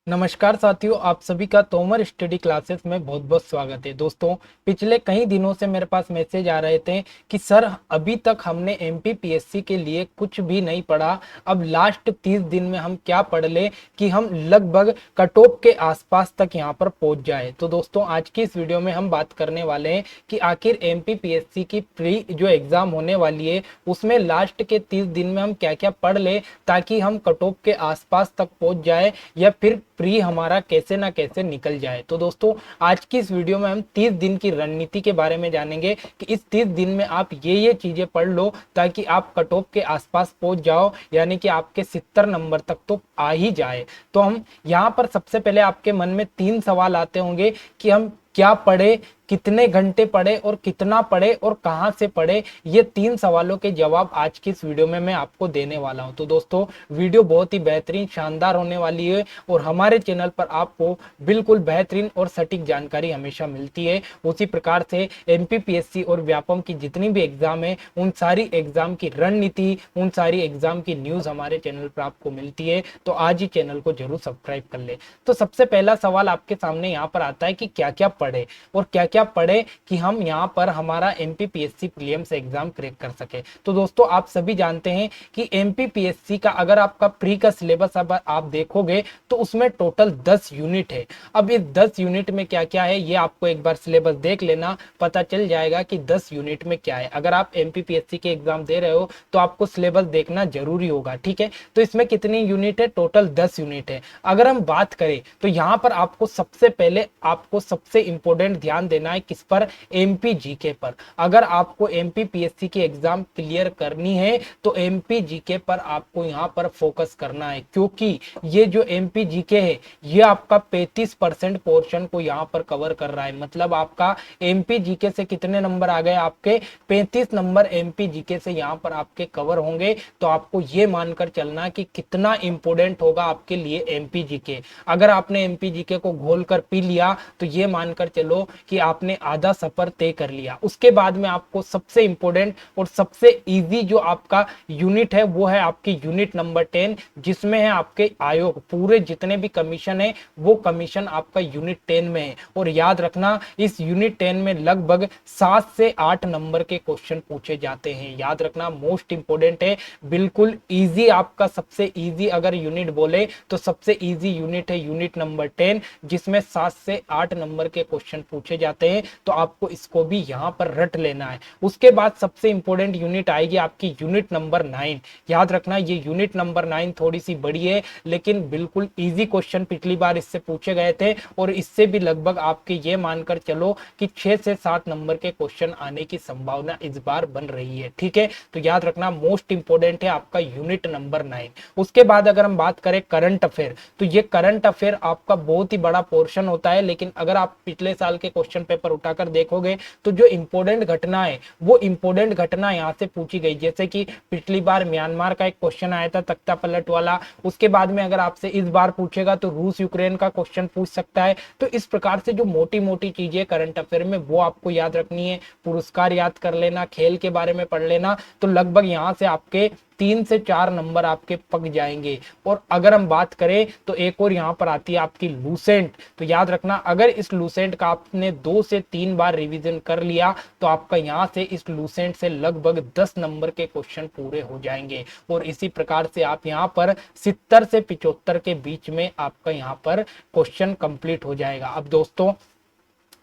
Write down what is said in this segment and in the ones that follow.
नमस्कार साथियों, आप सभी का तोमर स्टडी क्लासेस में बहुत बहुत स्वागत है। दोस्तों, पिछले कई दिनों से मेरे पास मैसेज आ रहे थे कि सर अभी तक हमने एमपीपीएससी के लिए कुछ भी नहीं पढ़ा। अब लास्ट 30 दिन में हम क्या पढ़ ले कि हम लगभग कट ऑफ के आसपास तक यहाँ पर पहुंच जाए। तो दोस्तों, आज की इस वीडियो में हम बात करने वाले हैं कि आखिर एमपीपीएससी की प्री जो एग्जाम होने वाली है उसमें लास्ट के 30 दिन में हम क्या क्या पढ़ ले ताकि हम कट ऑफ के आसपास तक पहुंच जाए या फिर प्री हमारा कैसे ना कैसे निकल जाए। तो दोस्तों, आज की इस वीडियो में हम 30 दिन की रणनीति के बारे में जानेंगे कि इस 30 दिन में आप ये चीजें पढ़ लो ताकि आप कट ऑफ के आसपास पहुंच जाओ, यानी कि आपके 70 नंबर तक तो आ ही जाए। तो हम यहाँ पर सबसे पहले आपके मन में 3 सवाल आते होंगे कि हम क्या पढ़े, कितने घंटे पढ़े और कितना पढ़े और कहां से पढ़े। ये 3 सवालों के जवाब आज की इस वीडियो में मैं आपको देने वाला हूं। तो दोस्तों, वीडियो बहुत ही बेहतरीन शानदार होने वाली है और हमारे चैनल पर आपको बिल्कुल बेहतरीन और सटीक जानकारी हमेशा मिलती है। उसी प्रकार से एमपीपीएससी और व्यापम की जितनी भी एग्जाम है उन सारी एग्जाम की रणनीति, उन सारी एग्जाम की न्यूज हमारे चैनल पर आपको मिलती है। तो आज ही चैनल को जरूर सब्सक्राइब कर ले। तो सबसे पहला सवाल आपके सामने यहाँ पर आता है कि क्या क्या पढ़े और क्या क्या पढ़े कि हम यहाँ पर हमारा एमपीपीएससी प्रीलिम्स एग्जाम क्रैक कर सके। तो दोस्तों, आप सभी जानते हैं कि एमपीपीएससी का अगर आपका प्री का सिलेबस अब आप देखोगे तो उसमें टोटल 10 यूनिट है। अब इस 10 यूनिट में क्या क्या है ये आपको एक बार सिलेबस देख लेना, पता चल जाएगा कि 10 यूनिट में क्या है। अगर आप एमपीपीएससी के एग्जाम दे रहे हो तो आपको सिलेबस देखना जरूरी होगा, ठीक है। तो इसमें कितनी यूनिट है? टोटल 10 यूनिट है। अगर हम बात करें तो यहाँ पर आपको सबसे पहले आपको सबसे इंपॉर्टेंट ध्यान देना है किस पर? एमपी जीके पर। अगर आपको एमपी पीएससी की एग्जाम क्लियर करनी है तो एमपी जीके पर आपको यहाँ पर फोकस करना है, क्योंकि ये जो एमपी जीके है ये आपका 35% पोर्शन को यहाँ पर कवर कर रहा है। मतलब आपका एमपी जीके से कितने नंबर आ गए? आपके 35 नंबर एमपी जीके से यहाँ पर आपके कवर होंगे। तो आपको ये मानकर चलना कि कितना इंपॉर्टेंट होगा आपके लिए एमपी जीके। अगर आपने एमपी जीके को घोल कर पी लिया तो ये मानकर चलो कि आपने आधा सफर तय कर लिया। उसके बाद में आपको सबसे इंपॉर्टेंट और सबसे इजी जो आपका यूनिट है वो है आपकी यूनिट नंबर 10, जिसमें है आपके आयोग। पूरे जितने भी कमीशन है वो कमीशन आपका यूनिट 10 में है। और याद रखना, इस यूनिट 10 में लगभग 7 से 8 नंबर के क्वेश्चन पूछे जाते हैं। याद रखना, मोस्ट इंपॉर्टेंट है, बिल्कुल इजी। आपका सबसे इजी अगर यूनिट बोले तो सबसे इजी यूनिट है यूनिट नंबर 10, जिसमें 7 से 8 नंबर के क्वेश्चन पूछे जाते हैं। तो आपको इसको भी यहां पर रट लेना है। उसके बाद सबसे इंपॉर्टेंट यूनिट आएगी आपकी यूनिट नंबर 9। याद रखना, ये यूनिट नंबर 9 थोड़ी सी बड़ी है लेकिन बिल्कुल इजी क्वेश्चन पिछली बार इससे पूछे गए थे और इससे भी लगभग आपके ये मानकर चलो कि 6 से 7 नंबर के क्वेश्चन आने की संभावना इस बार बन रही है, ठीक है। तो याद रखना, मोस्ट इंपॉर्टेंट है आपका यूनिट नंबर 9। उसके बाद अगर हम बात करें करंट अफेयर, तो ये करंट अफेयर आपका बहुत ही बड़ा पोर्शन होता है। लेकिन अगर आप पिछले साल के क्वेश्चन पेपर उठाकर देखोगे तो जो इंपॉर्टेंट घटना है वो इंपॉर्टेंट घटना यहाँ से पूछी गई। जैसे कि पिछली बार म्यांमार का एक क्वेश्चन आया था तख्ता पलट वाला। उसके बाद में अगर आपसे इस बार पूछेगा तो रूस यूक्रेन का क्वेश्चन पूछ सकता है। तो इस प्रकार से जो मोटी मोटी चीजें करंट अफेयर में वो आपको याद रखनी है। पुरस्कार याद कर लेना, खेल के बारे में पढ़ लेना। तो लगभग यहाँ से आपके 3 से 4 नंबर आपके पक जाएंगे। और अगर हम बात करें तो एक और यहाँ पर आती है आपकी लूसेंट। तो याद रखना, अगर इस लूसेंट का आपने 2 से 3 बार रिवीजन कर लिया तो आपका यहाँ से इस लूसेंट से लगभग 10 नंबर के क्वेश्चन पूरे हो जाएंगे। और इसी प्रकार से आप यहाँ पर 70 से 75 के बीच में आपका यहाँ पर क्वेश्चन कंप्लीट हो जाएगा। अब दोस्तों,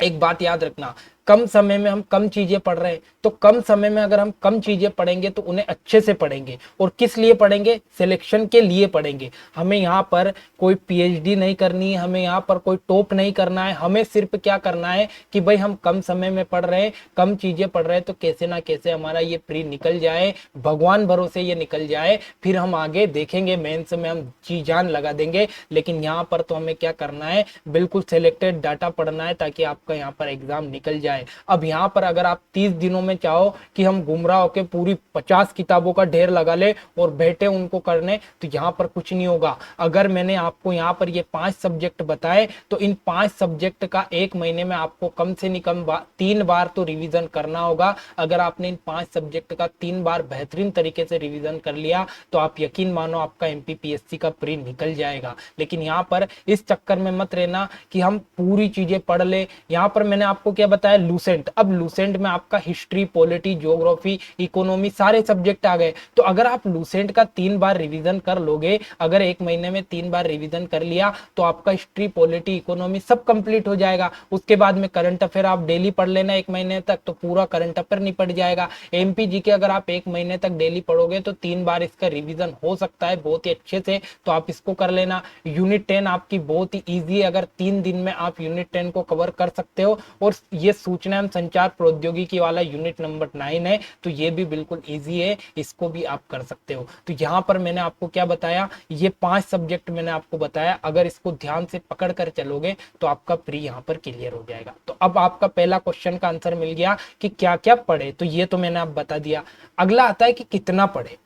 एक बात याद रखना, कम समय में हम कम चीजें पढ़ रहे हैं। तो कम समय में अगर हम कम चीजें पढ़ेंगे तो उन्हें अच्छे से पढ़ेंगे। और किस लिए पढ़ेंगे? सिलेक्शन के लिए पढ़ेंगे। हमें यहाँ पर कोई पीएचडी नहीं करनी है, हमें यहाँ पर कोई टॉप नहीं करना है। हमें सिर्फ क्या करना है कि भाई हम कम समय में पढ़ रहे हैं, कम चीजें पढ़ रहे हैं, तो कैसे ना कैसे हमारा ये प्री निकल जाए, भगवान भरोसे ये निकल जाए। फिर हम आगे देखेंगे, मेंस में हम जी जान लगा देंगे। लेकिन यहाँ पर तो हमें क्या करना है, बिल्कुल सिलेक्टेड डाटा पढ़ना है ताकि आपका यहाँ पर एग्जाम निकल जाए। है। अब यहाँ पर अगर आप 30 दिनों में चाहो कि हम गुमराह होकर पूरी 50 किताबों का ढेर लगा ले और बैठे उनको करने, तो यहाँ पर कुछ नहीं होगा। अगर मैंने आपको यहाँ पर ये 5 सब्जेक्ट बताए तो इन 5 सब्जेक्ट का एक महीने में आपको कम से कम 3 बार तो रिवीजन करना होगा। अगर आपने इन 5 सब्जेक्ट का 3 बार बेहतरीन तरीके से रिवीजन कर लिया तो आप यकीन मानो आपका एमपीपीएससी का प्री निकल जाएगा। लेकिन यहाँ पर इस चक्कर में मत रहना कि हम पूरी चीजें पढ़ ले। यहाँ पर मैंने आपको क्या बताया, लूसेंट। अब लूसेंट में आपका हिस्ट्री, पॉलिटी, ज्योग्राफी, इकोनॉमी सारे सब्जेक्ट आ गए। तो अगर आप लूसेंट का 3 बार रिवीजन कर लोगे, अगर एक महीने में 3 बार रिवीजन कर लिया तो आपका हिस्ट्री, पॉलिटी, इकोनॉमी सब कंप्लीट हो जाएगा। उसके बाद में करंट अफेयर आप डेली पढ़ लेना एक महीने तक, तो पूरा करंट अफेयर निपट जाएगा। एमपी के अगर आप एक महीने तक डेली पढ़ोगे तो 3 बार इसका रिवीजन हो सकता है बहुत ही अच्छे से, तो आप इसको कर लेना। यूनिट 10 आपकी बहुत ही ईजी है, अगर 3 दिन में आप यूनिट 10 को कवर कर सकते हो। और ये सूचना एवं संचार प्रौद्योगिकी वाला यूनिट नंबर 9 है, तो ये भी बिल्कुल ईजी है, इसको भी आप कर सकते हो। तो यहाँ पर मैंने आपको क्या बताया, ये 5 सब्जेक्ट मैंने आपको बताया, अगर इसको ध्यान से पकड़ कर चलोगे तो आपका प्री यहाँ पर क्लियर हो जाएगा। तो अब आपका पहला क्वेश्चन का आंसर मिल गया कि क्या क्या पढ़े, तो ये तो मैंने आप बता दिया। अगला आता है कि कितना पढ़े।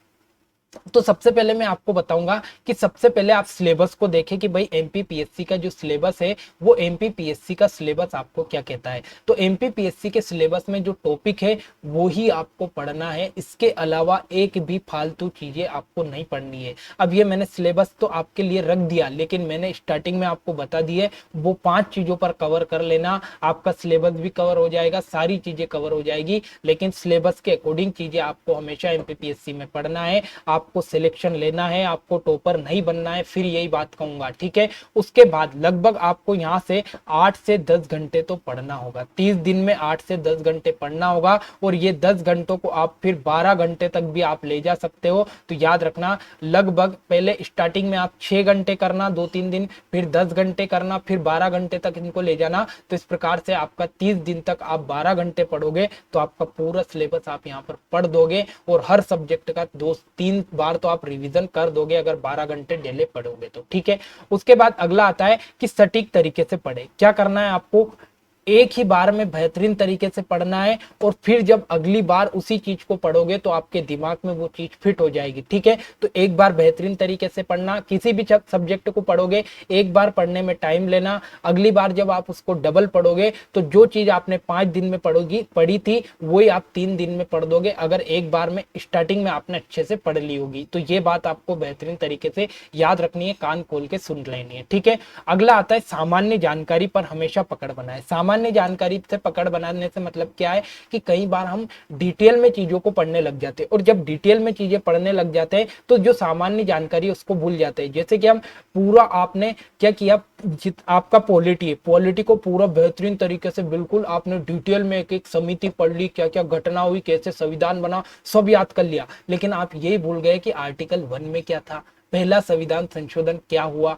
तो सबसे पहले मैं आपको बताऊंगा कि सबसे पहले आप सिलेबस को देखें कि भाई एमपीपीएससी का जो सिलेबस है वो एमपीपीएससी का सिलेबस आपको क्या कहता है। तो एमपीपीएससी के सिलेबस में जो टॉपिक है वो ही आपको पढ़ना है, इसके अलावा एक भी फालतू चीजें आपको नहीं पढ़नी है। अब ये मैंने सिलेबस तो आपके लिए रख दिया, लेकिन मैंने स्टार्टिंग में आपको बता दी है वो 5 चीजों पर कवर कर लेना, आपका सिलेबस भी कवर हो जाएगा, सारी चीजें कवर हो जाएगी। लेकिन सिलेबस के अकॉर्डिंग चीजें आपको हमेशा एमपीपीएससी में पढ़ना है, आपको सिलेक्शन लेना है, आपको टॉपर नहीं बनना है, फिर यही बात कहूंगा, ठीक है। उसके बाद लगभग आपको यहाँ से 8 से 10 घंटे तो पढ़ना होगा, 30 दिन में 8 से 10 घंटे पढ़ना होगा। और ये 10 घंटों को आप फिर 12 घंटे तक भी आप ले जा सकते हो। तो याद रखना, लगभग पहले स्टार्टिंग में आप 6 घंटे करना 2-3 दिन, फिर 10 घंटे करना, फिर 12 घंटे तक इनको ले जाना। तो इस प्रकार से आपका 30 दिन तक आप 12 घंटे पढ़ोगे तो आपका पूरा सिलेबस आप यहाँ पर पढ़ दोगे, और हर सब्जेक्ट का 2-3 बार तो आप रिवीजन कर दोगे अगर 12 घंटे डेली पढ़ोगे तो, ठीक है। उसके बाद अगला आता है कि सटीक तरीके से पढ़े। क्या करना है आपको, एक ही बार में बेहतरीन तरीके से पढ़ना है, और फिर जब अगली बार उसी चीज को पढ़ोगे तो आपके दिमाग में वो चीज फिट हो जाएगी, ठीक है। तो एक बार बेहतरीन तरीके से पढ़ना, किसी भी सब्जेक्ट को पढ़ोगे एक बार पढ़ने में टाइम लेना, अगली बार जब आप उसको डबल पढ़ोगे तो जो चीज आपने 5 दिन में पढ़ी थी वही आप 3 दिन में पढ़ दोगे, अगर एक बार में स्टार्टिंग में आपने अच्छे से पढ़ ली होगी। तो ये बात आपको बेहतरीन तरीके से याद रखनी है, कान खोल के सुन लेनी है, ठीक है। अगला आता है सामान्य जानकारी पर हमेशा पकड़ बनाए। सामान्य जानकारी से पकड़ बनाने से मतलब क्या है कि कई बार हम डिटेल में चीजों को पढ़ने लग जाते हैं, और जब डिटेल में चीजें पढ़ने लग जाते हैं तो जो सामान्य जानकारी है उसको भूल जाते हैं। जैसे कि हम पूरा, आपने क्या किया, आपका पॉलिटी है, पॉलिटी को पूरा बेहतरीन तरीके से बिल्कुल आपने डिटेल में एक एक समिति पढ़ ली, क्या क्या घटना हुई, कैसे संविधान बना, सब याद कर लिया। लेकिन आप यही भूल गए कि आर्टिकल 1 में क्या था, पहला संविधान संशोधन क्या हुआ,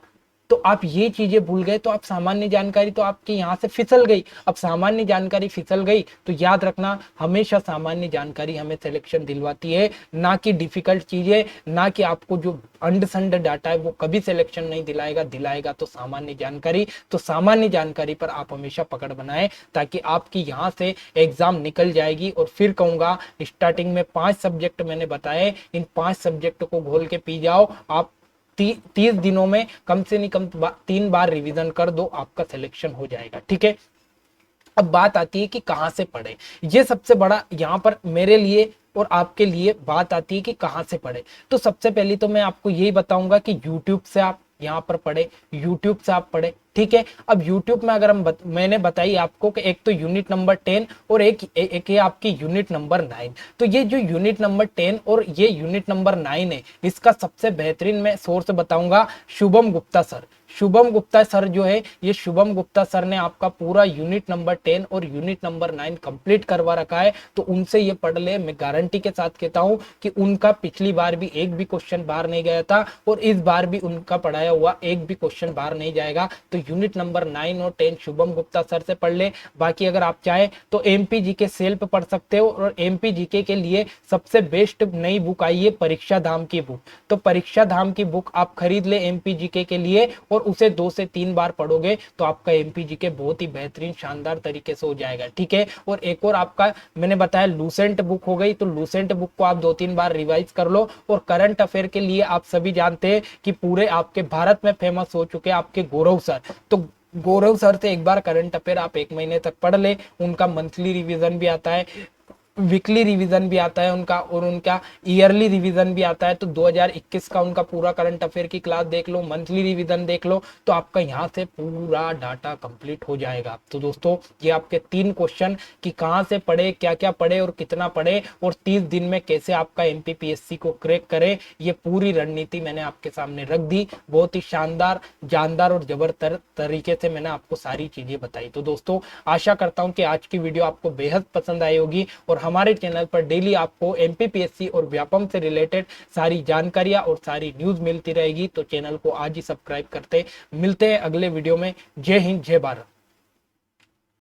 तो आप ये चीजें भूल गए, तो आप सामान्य जानकारी तो आपकी यहाँ से फिसल गई। अब सामान्य जानकारी फिसल गई तो याद रखना, हमेशा सामान्य जानकारी हमें सिलेक्शन दिलवाती है, ना कि डिफिकल्ट चीजें, ना कि आपको जो अंडसंड डाटा है वो कभी सिलेक्शन नहीं दिलाएगा तो सामान्य जानकारी। तो सामान्य जानकारी पर आप हमेशा पकड़ बनाएं, ताकि आपकी यहाँ से एग्जाम निकल जाएगी। और फिर कहूंगा, स्टार्टिंग में 5 सब्जेक्ट मैंने बताए, इन 5 सब्जेक्ट को घोल के पी जाओ। आप 30 दिनों में कम से कम 3 बार रिवीजन कर दो, आपका सिलेक्शन हो जाएगा, ठीक है। अब बात आती है कि कहां से पढ़े। ये सबसे बड़ा यहाँ पर मेरे लिए और आपके लिए बात आती है कि कहां से पढ़े। तो सबसे पहले तो मैं आपको यही बताऊंगा कि YouTube से आप यहाँ पर पढ़े, YouTube से आप पढ़े, ठीक है। अब YouTube में अगर मैंने बताई आपको कि एक तो यूनिट नंबर 10 और एक है आपकी यूनिट नंबर 9। तो ये जो यूनिट नंबर 10 और ये यूनिट नंबर 9 है, इसका सबसे बेहतरीन मैं सोर्स बताऊंगा शुभम गुप्ता सर। शुभम गुप्ता सर जो है, ये शुभम गुप्ता सर ने आपका पूरा यूनिट नंबर 10 और यूनिट नंबर 9 कंप्लीट करवा रखा है। तो उनसे ये पढ़ ले, मैं गारंटी के साथ कहता हूं कि उनका पिछली बार भी एक भी क्वेश्चन बाहर नहीं गया था, और इस बार भी उनका पढ़ाया हुआ एक भी क्वेश्चन बाहर नहीं जाएगा। तो यूनिट नंबर 9 और 10 शुभम गुप्ता सर से पढ़ ले। बाकी अगर आप चाहे तो एमपी जीके सेल्फ पढ़ सकते हो, और एमपी जीके के लिए सबसे बेस्ट नई बुक आई है परीक्षा धाम की बुक। तो परीक्षा धाम की बुक आप खरीद ले एमपी जीके के लिए, और उसे 2 से 3 बार पढ़ोगे तो आपका एमपी जीके बहुत ही बेहतरीन शानदार तरीके से हो जाएगा, ठीक है। और एक और आपका मैंने बताया लूसेंट बुक हो गई, तो लूसेंट बुक को आप 2-3 बार रिवाइज कर लो। और करंट अफेयर के लिए आप सभी जानते हैं कि पूरे आपके भारत में फेमस हो चुके हैं आपके गौरव सर, तो गौरव सर से एक बार करंट अफेयर आप 1 महीने तक पढ़ ले। उनका मंथली रिवीजन भी आता है, वीकली रिवीजन भी आता है उनका, और उनका ईयरली रिवीजन भी आता है। तो 2021 का उनका पूरा करंट अफेयर की क्लास देख लो, मंथली रिवीजन देख लो, तो आपका यहाँ से पूरा डाटा कंप्लीट हो जाएगा। तो दोस्तों ये आपके 3 क्वेश्चन कि कहाँ से पढ़े, क्या क्या पढ़े और कितना पढ़े, और 30 दिन में कैसे आपका एमपीपीएससी को क्रैक करे, ये पूरी रणनीति मैंने आपके सामने रख दी। बहुत ही शानदार, जानदार और जबरदस्त तरीके से मैंने आपको सारी चीजें बताई। तो दोस्तों आशा करता हूँ कि आज की वीडियो आपको बेहद पसंद आई होगी, और हमारे चैनल पर डेली आपको एमपीपीएससी और व्यापम से रिलेटेड सारी जानकारियां और सारी न्यूज मिलती रहेगी। तो चैनल को आज ही सब्सक्राइब करते, मिलते हैं अगले वीडियो में। जय हिंद, जय भारत।